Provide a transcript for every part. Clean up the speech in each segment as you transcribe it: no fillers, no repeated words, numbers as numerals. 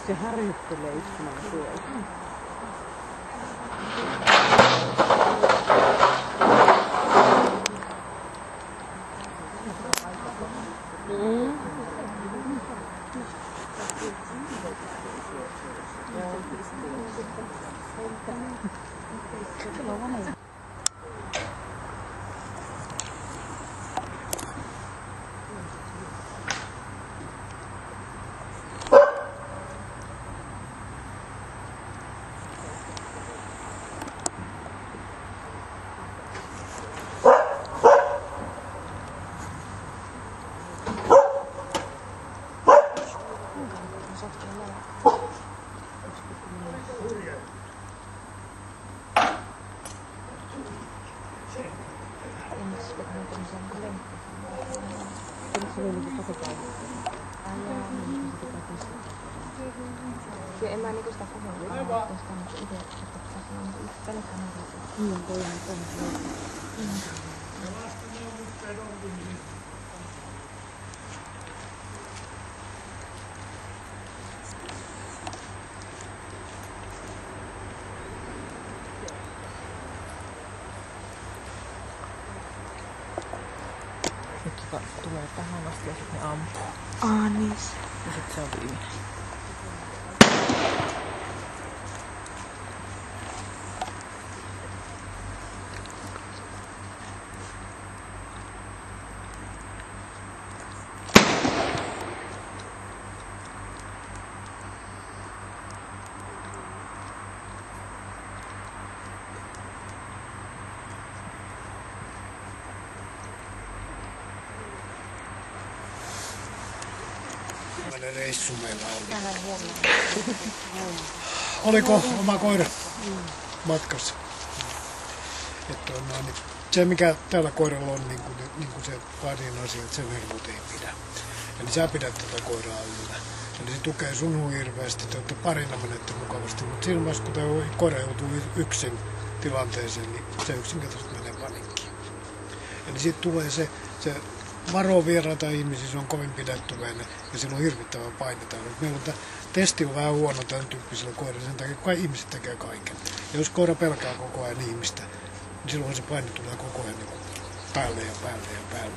Se harjoittelee istumaan tuolla. Kyllä en mä niinku sitä puhua tuosta itse, että pitäisi olla niinku yksi pelikanava. Toi Nyt tulee tähän asti ja sitten ne ampuu. Niin. Ja sitten se on viimeinen. Minkälainen reissu meillä oli? Tänään huomenna. Oliko oma koira matkassa? Että on niin, se mikä tällä koiralla on niin kuin se parin asia, että sen hermot ei pidä. Eli sä pidät tätä koiraa yllä. Eli se tukee sun hirveästi, te olette parina menette mukavasti, mutta siinä vaiheessa kun tämä koira joutuu yksin tilanteeseen, niin se yksinkertaisesti menee panikkiin. Eli siitä tulee se varoo vieraita ihmisiä, se on kovin pidättyväinen ja sillä on hirvittävää painetta. Meillä on tämä testi on vähän huono tämän tyyppisellä koiralla, sen takia kun ihmiset tekee kaiken. Ja jos koira pelkää koko ajan ihmistä, niin silloin se paine tulee koko ajan niin päälle ja päälle ja päälle.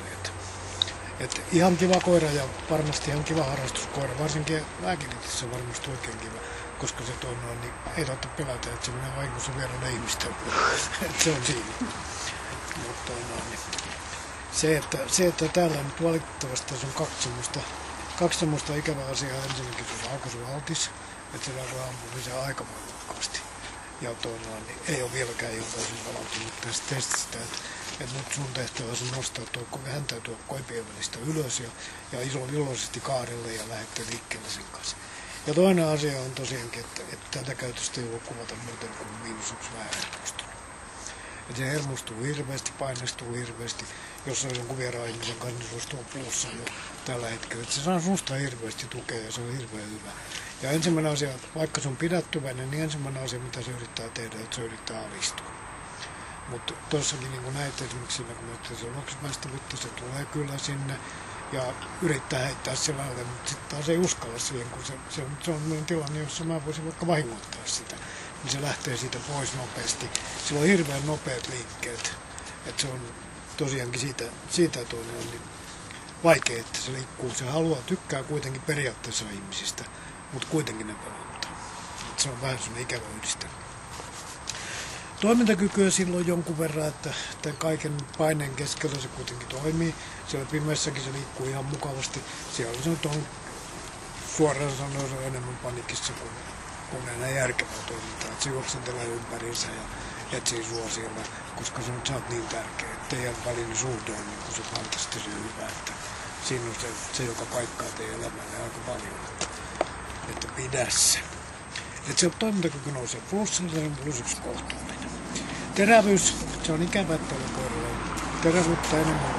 Että ihan kiva koira ja varmasti ihan kiva harrastuskoira, varsinkin lääkäritissä on varmasti oikein kiva, koska se niin ei tarvitse pelätä, että se menee vahingossa vieraille ihmisten että se on siinä. Mutta se, että täällä nyt valitettavasti on kaksi semmoista ikävää asiaa. Ensinnäkin se on alkusualtis, että se alkoi ampua se aika voimakkaasti. Ja niin ei ole vieläkään ihan täysin palautunut tästä testistä, että nyt sun tehtävä on nostaa häntäätyä koipien välistä ylös ja iloisesti kaarelle ja lähdette liikkeelle sen kanssa. Ja toinen asia on tosiaankin, että tätä käytöstä ei voi kuvata muuten kuin miinusuksi vähän hermostunut. Että se hermostuu hirveästi, painestuu hirveästi. Jos se on jonkun vieraan ihmisen kanssa, niin suostuu puussa jo tällä hetkellä. Että se saa susta hirveästi tukea ja se on hirveän hyvä. Ja ensimmäinen asia, vaikka se on pidättyväinen, niin ensimmäinen asia, mitä se yrittää tehdä, että se yrittää alistua. Mutta tuossakin niin näitä esimerkiksi siinä, kun näyttää se loksimäistävyyttä, se tulee kyllä sinne ja yrittää heittää sillä lailla, mutta sitten taas ei uskalla siihen, kun se on sellainen tilanne, jossa mä voisin vaikka vahingoittaa sitä. Niin se lähtee siitä pois nopeasti. Sillä on hirveän nopeat liikkeet. Että se on tosiaankin siitä niin vaikea, että se liikkuu. Se tykkää kuitenkin periaatteessa ihmisistä, mutta kuitenkin ne pelottaa. Että se on vähän sellainen ikävä yhdistelmä. Toimintakykyä silloin jonkun verran, että tämän kaiken paineen keskellä se kuitenkin toimii. Siellä pimeässäkin se liikkuu ihan mukavasti. Siellä se nyt on suoraan sanoen se on enemmän panikissa kuin enää järkevää toimintaa. Että se juoksentelee ympäriinsä ja etsii sua siellä, koska sä oot niin tärkeä. Teidän välinen suhde on niin se fantastisen hyvä, että siinä on se joka paikkaa teidän elämälle aika paljon. Että pidä se. Että se toimintakyky nousee plussalla, se on plusiksi kohtuullinen. Terävyys, se on ikävä tällä koiralla. Terävyyttä enemmän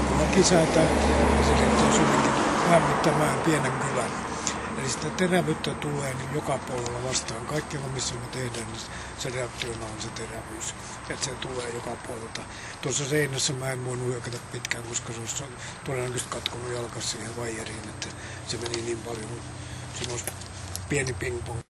kuin laki säätää, ja se riittää sinnekin lämmittämään pienen kylän. Eli sitä terävyyttä tulee niin joka puolella vastaan. Kaikkialla missä me tehdään, niin se reaktiona on se terävyys. Että se tulee joka puolelta. Tuossa seinässä mä en voinut hyökätä pitkään, koska se olisi todennäköisesti katkonut jalkansa siihen vaijeriin, että se meni niin paljon. Se olisi pieni pingpong.